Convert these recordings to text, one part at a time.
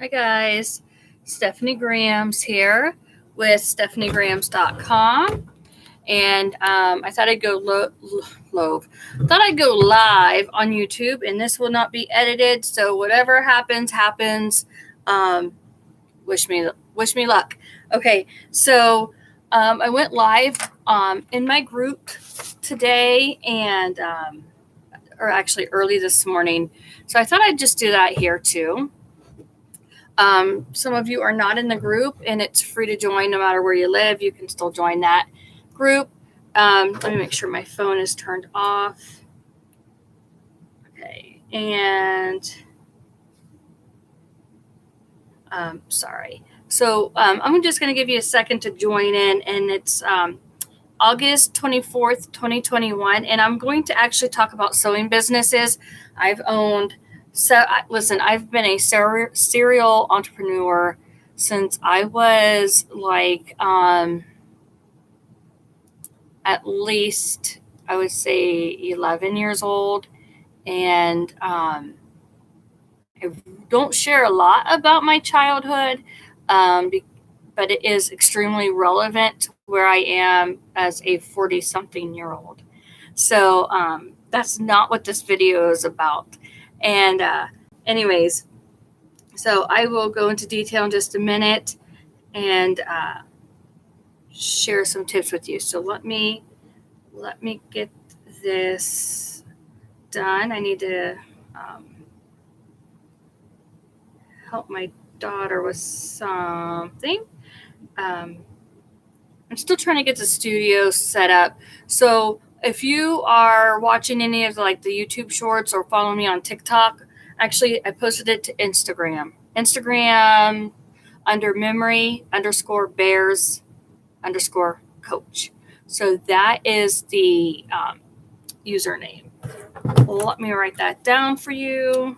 Hi guys, Stephanie Graham's here with stephaniegrahams.com, and I thought I'd go thought I'd go live on YouTube, and this will not be edited, so whatever happens. Wish me luck. Okay, so I went live in my group today, and or actually early this morning, so I thought I'd just do that here too. Some of you are not in the group, and it's free to join no matter where you live. You can still join that group. Let me make sure my phone is turned off. Okay, and sorry. So I'm just going to give you a second to join in, and it's August 24th, 2021, and I'm going to actually talk about sewing businesses I've owned. So listen, I've been a serial entrepreneur since I was like at least, I would say, 11 years old, and I don't share a lot about my childhood, but it is extremely relevant to where I am as a 40-something-year-old. So that's not what this video is about. And anyways, so I will go into detail in just a minute and share some tips with you. So let me get this done. I need to help my daughter with something. I'm still trying to get the studio set up. So if you are watching any of the YouTube shorts or following me on TikTok, actually I posted it to Instagram under memory_bears_coach. So that is the username. Let me write that down for you.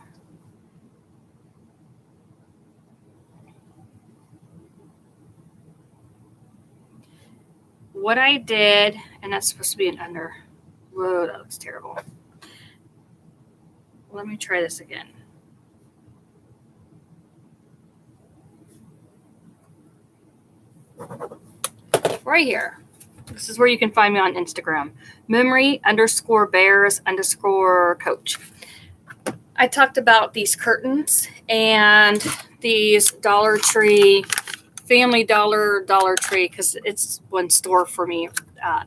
What I did, and that's supposed to be an under. Whoa, that looks terrible. Let me try this again. Right here. This is where you can find me on Instagram. memory_bears_coach. I talked about these curtains and these Dollar Tree, Family Dollar Tree, because it's one store for me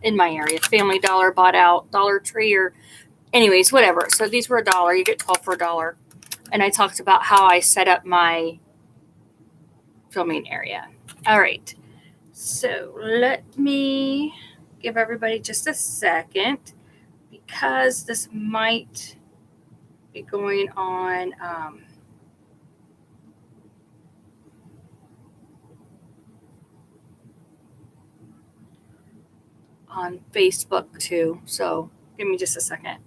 in my area. Family Dollar bought out Dollar Tree, or anyways, whatever. So these were $1. You get 12 for $1. And I talked about how I set up my filming area. All right. So let me give everybody just a second, because this might be going on Facebook too. So give me just a second.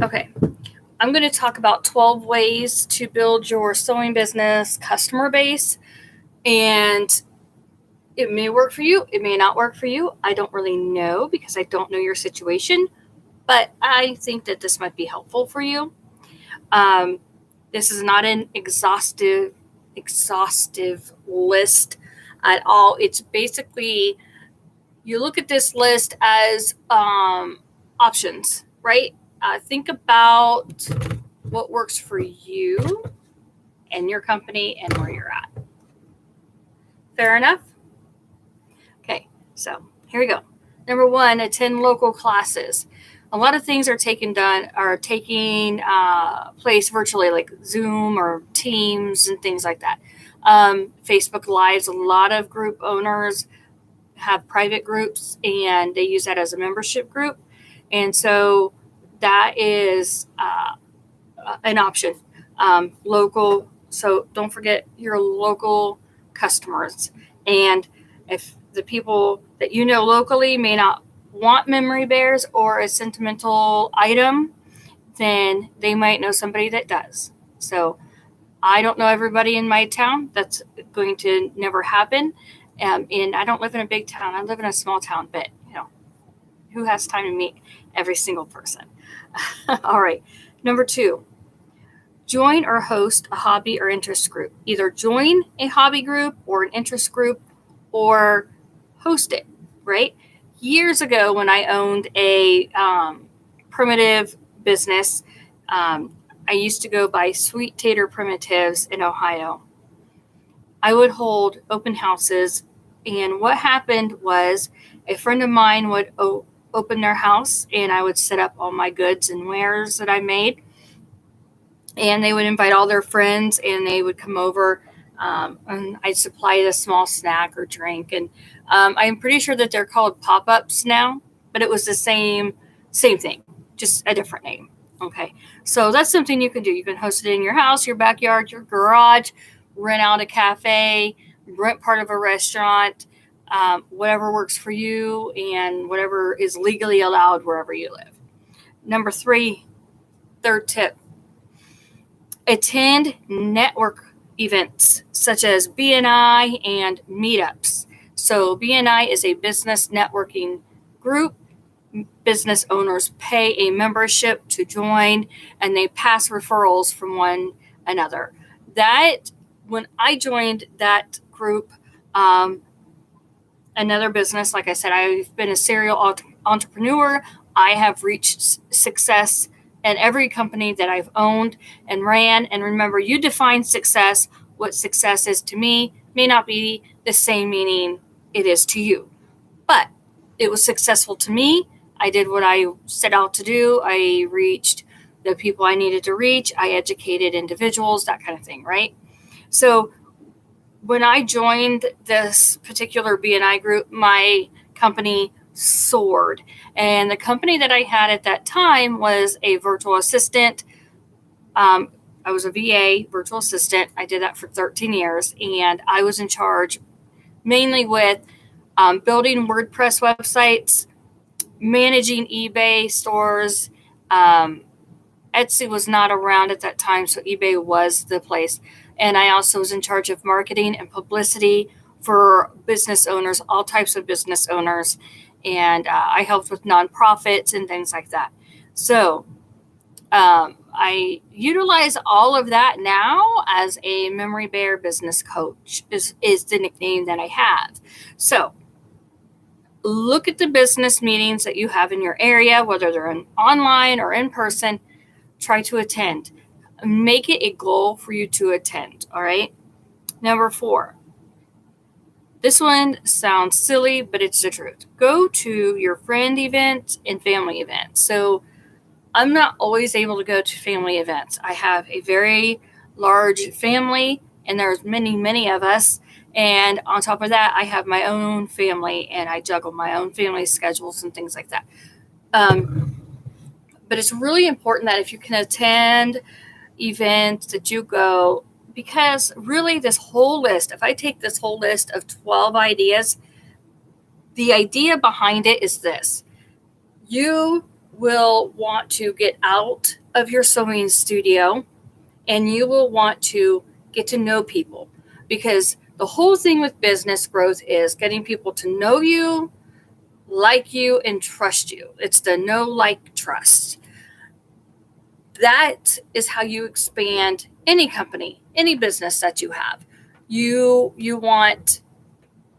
Okay. I'm going to talk about 12 ways to build your sewing business customer base, and it may work for you. It may not work for you. I don't really know, because I don't know your situation, but I think that this might be helpful for you. This is not an exhaustive list at all. It's basically, you look at this list as options, right? Think about what works for you and your company and where you're at. Fair enough? Okay, so here we go. Number 1, attend local classes. A lot of things are taking place virtually, like Zoom or Teams and things like that. Facebook Lives, a lot of group owners have private groups, and they use that as a membership group. And so that is an option. Local, so don't forget your local customers. And if the people that you know locally may not want memory bears or a sentimental item, then they might know somebody that does. So I don't know everybody in my town. That's going to never happen. And I don't live in a big town. I live in a small town, but who has time to meet every single person? All right. Number 2, join or host a hobby or interest group. Either join a hobby group or an interest group or host it, right? Years ago, when I owned a primitive business, I used to go by Sweet Tater Primitives in Ohio. I would hold open houses, and what happened was a friend of mine would open their house, and I would set up all my goods and wares that I made, and they would invite all their friends, and they would come over, and I'd supply a small snack or drink. And I'm pretty sure that they're called pop-ups now, but it was the same thing, just a different name. Okay, so that's something you can do. You can host it in your house, your backyard, your garage, rent out a cafe, rent part of a restaurant, whatever works for you and whatever is legally allowed wherever you live. Number 3, third tip, attend network events such as BNI and meetups. So BNI is a business networking group. Business owners pay a membership to join, and they pass referrals from one another. That, when I joined that group, another business, like I said, I've been a serial entrepreneur. I have reached success in every company that I've owned and ran. And remember, you define success. What success is to me may not be the same meaning it is to you, but it was successful to me. I did what I set out to do. I reached the people I needed to reach. I educated individuals, that kind of thing, right? So when I joined this particular BNI group, my company soared. And the company that I had at that time was a virtual assistant. I was a VA, virtual assistant. I did that for 13 years. And I was in charge mainly with building WordPress websites, managing eBay stores. Etsy was not around at that time, so eBay was the place. And I also was in charge of marketing and publicity for business owners, all types of business owners. And I helped with nonprofits and things like that. So I utilize all of that now as a Memory Bear business coach is the nickname that I have. So look at the business meetings that you have in your area, whether they're online or in person. Try to attend. Make it a goal for you to attend, all right? Number 4. This one sounds silly, but it's the truth. Go to your friend events and family events. So I'm not always able to go to family events. I have a very large family, and there's many, many of us. And on top of that, I have my own family, and I juggle my own family schedules and things like that. But it's really important that if you can attend events, that you go, because really this whole list, if I take this whole list of 12 ideas, the idea behind it is this. You will want to get out of your sewing studio, and you will want to get to know people, because the whole thing with business growth is getting people to know you, like you, and trust you. It's the know, like, trust. That is how you expand any company, any business that you have. You want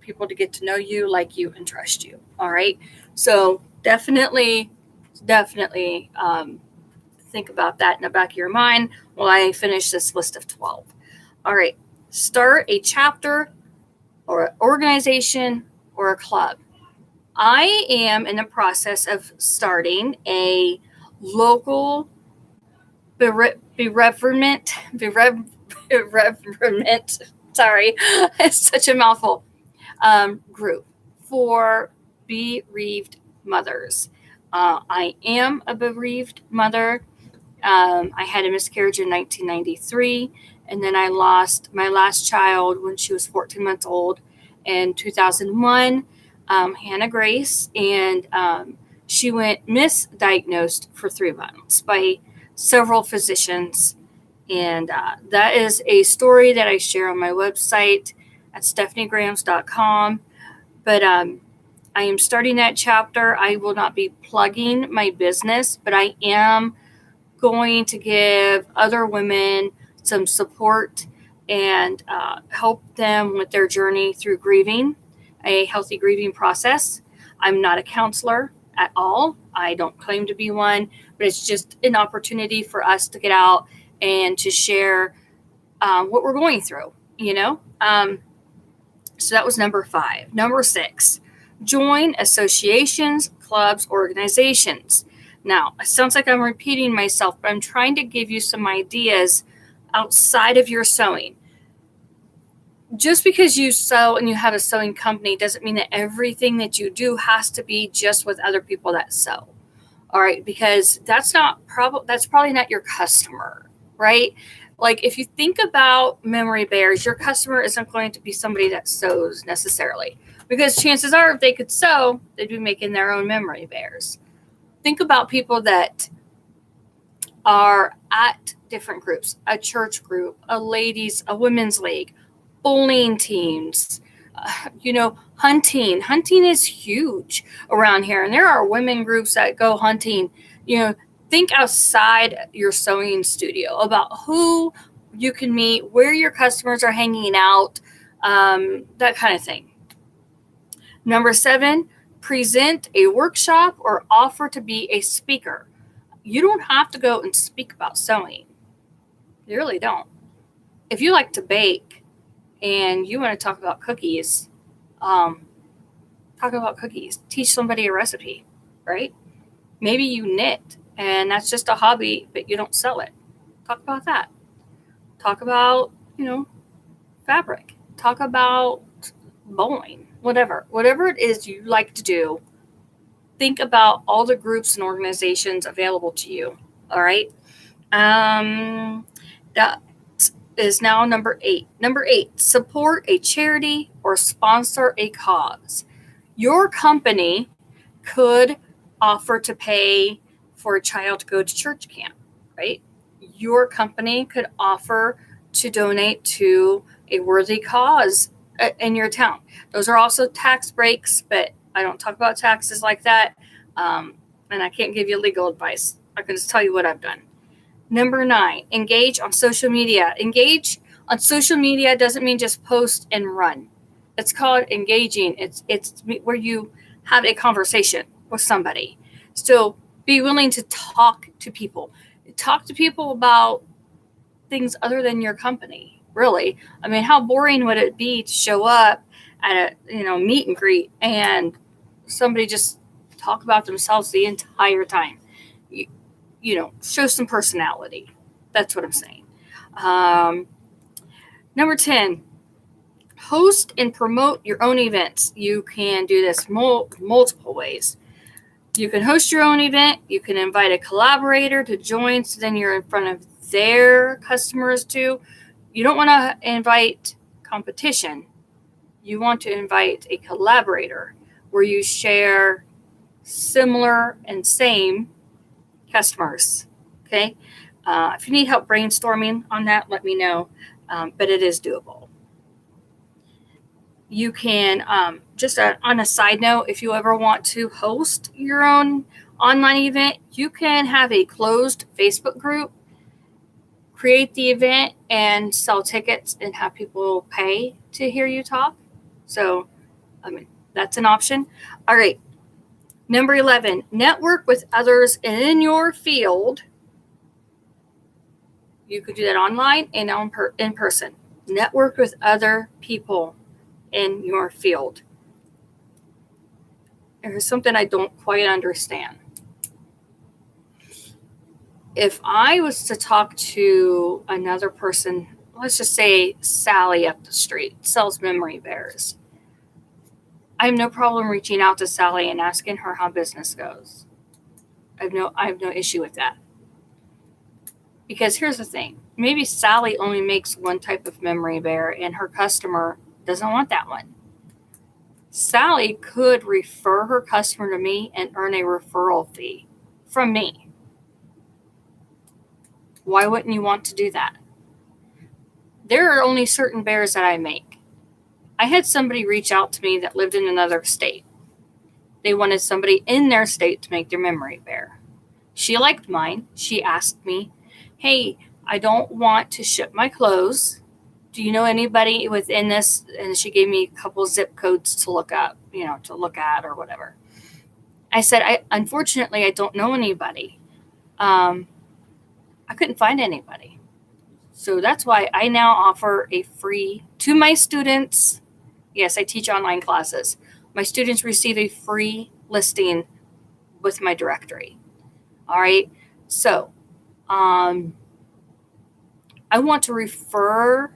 people to get to know you, like you, and trust you. All right. So definitely think about that in the back of your mind while I finish this list of 12. All right. Start a chapter or an organization or a club. I am in the process of starting a local bereavement. Sorry, it's such a mouthful. Group for bereaved mothers. I am a bereaved mother. I had a miscarriage in 1993, and then I lost my last child when she was 14 months old in 2001, Hannah Grace, and she went misdiagnosed for 3 months by several physicians. And that is a story that I share on my website at stephaniegrams.com. But I am starting that chapter. I will not be plugging my business, but I am going to give other women some support and help them with their journey through grieving, a healthy grieving process. I'm not a counselor at all. I don't claim to be one, but it's just an opportunity for us to get out and to share what we're going through, you know? So that was number 5. Number 6, join associations, clubs, organizations. Now, it sounds like I'm repeating myself, but I'm trying to give you some ideas outside of your sewing. Just because you sew and you have a sewing company doesn't mean that everything that you do has to be just with other people that sew. All right, because that's probably not your customer, right? Like if you think about memory bears, your customer isn't going to be somebody that sews necessarily, because chances are if they could sew, they'd be making their own memory bears. Think about people that are at different groups, a church group, a women's league, bowling teams, hunting. Hunting is huge around here. And there are women groups that go hunting. Think outside your sewing studio about who you can meet, where your customers are hanging out, that kind of thing. Number 7, present a workshop or offer to be a speaker. You don't have to go and speak about sewing. You really don't. If you like to bake and you want to talk about cookies, teach somebody a recipe, right? Maybe you knit and that's just a hobby, but you don't sell it. Talk about that. Talk about, fabric. Talk about bowling, whatever it is you like to do. Think about all the groups and organizations available to you. All right. That is now number 8. Number 8, support a charity or sponsor a cause. Your company could offer to pay for a child to go to church camp, right? Your company could offer to donate to a worthy cause in your town. Those are also tax breaks, but I don't talk about taxes like that. And I can't give you legal advice. I can just tell you what I've done. Number 9, engage on social media. Engage on social media doesn't mean just post and run. It's called engaging. It's where you have a conversation with somebody. So be willing to talk to people. Talk to people about things other than your company, really. I mean, how boring would it be to show up at a meet and greet and somebody just talk about themselves the entire time? Show some personality. That's what I'm saying. Number 10, host and promote your own events. You can do this multiple ways. You can host your own event. You can invite a collaborator to join, so then you're in front of their customers too. You don't want to invite competition. You want to invite a collaborator where you share similar and same customers. Okay. If you need help brainstorming on that, let me know. But it is doable. You can, just on a side note, if you ever want to host your own online event, you can have a closed Facebook group, create the event, and sell tickets and have people pay to hear you talk. So, that's an option. All right. Number 11, network with others in your field. You could do that online and in person. Network with other people in your field. There's something I don't quite understand. If I was to talk to another person, let's just say Sally up the street, sells memory bears, I have no problem reaching out to Sally and asking her how business goes. I have no issue with that. Because here's the thing. Maybe Sally only makes one type of memory bear and her customer doesn't want that one. Sally could refer her customer to me and earn a referral fee from me. Why wouldn't you want to do that? There are only certain bears that I make. I had somebody reach out to me that lived in another state. they wanted somebody in their state to make their memory bear. She liked mine. She asked me, hey, I don't want to ship my clothes. Do you know anybody within this? And she gave me a couple zip codes to look up, to look at or whatever. I said, unfortunately, I don't know anybody. I couldn't find anybody. So that's why I now offer a free to my students. Yes, I teach online classes. My students receive a free listing with my directory. All right. So I want to refer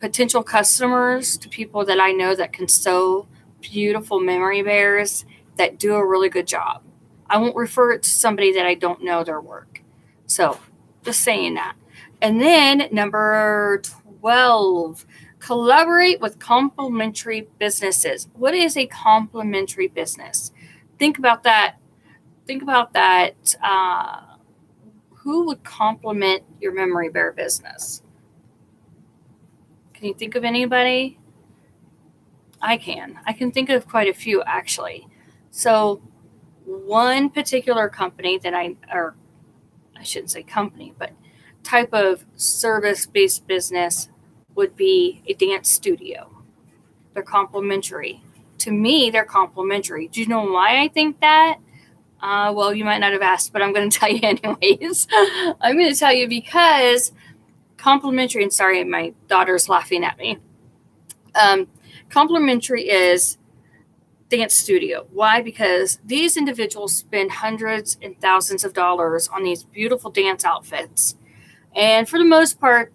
potential customers to people that I know that can sew beautiful memory bears that do a really good job. I won't refer it to somebody that I don't know their work. So just saying that. And then number 12, collaborate with complementary businesses. What is a complementary business? Think about that. Who would complement your memory bear business? Can you think of anybody? I can think of quite a few actually. So one particular company that I shouldn't say company, but type of service-based business would be a dance studio. They're complementary. To me, they're complementary. Do you know why I think that? Well, you might not have asked, but I'm going to tell you anyways. I'm going to tell you because complementary, and sorry, my daughter's laughing at me. Complementary is dance studio. Why? Because these individuals spend hundreds and thousands of dollars on these beautiful dance outfits. And for the most part,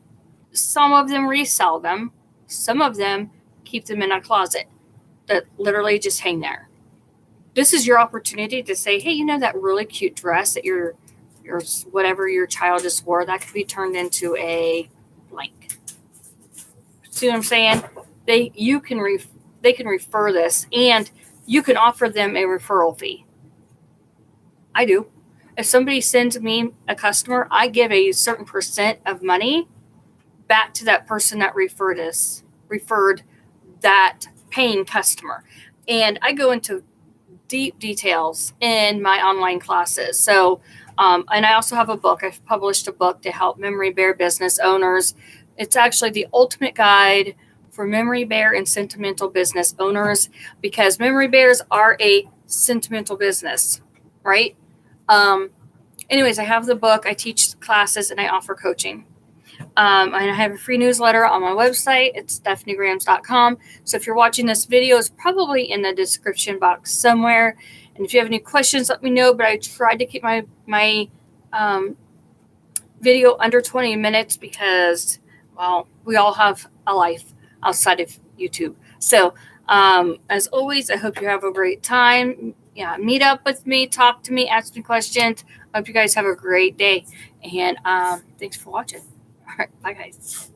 some of them resell them. Some of them keep them in a closet that literally just hang there. This is your opportunity to say, hey, that really cute dress that your whatever your child just wore, that could be turned into a blank. See what I'm saying? They can refer this, and you can offer them a referral fee. I do. If somebody sends me a customer, I give a certain percent of money back to that person that referred that paying customer. And I go into deep details in my online classes. So, and I also have a book. I've published a book to help memory bear business owners. It's actually the ultimate guide for memory bear and sentimental business owners, because memory bears are a sentimental business, right? Anyways, I have the book, I teach classes, and I offer coaching. And I have a free newsletter on my website. It's stephaniegrams.com. So if you're watching this video, it's probably in the description box somewhere. And if you have any questions, let me know. But I tried to keep my video under 20 minutes because, well, we all have a life outside of YouTube. So as always, I hope you have a great time. Yeah, meet up with me, talk to me, ask me questions. I hope you guys have a great day. And thanks for watching. All right, bye guys.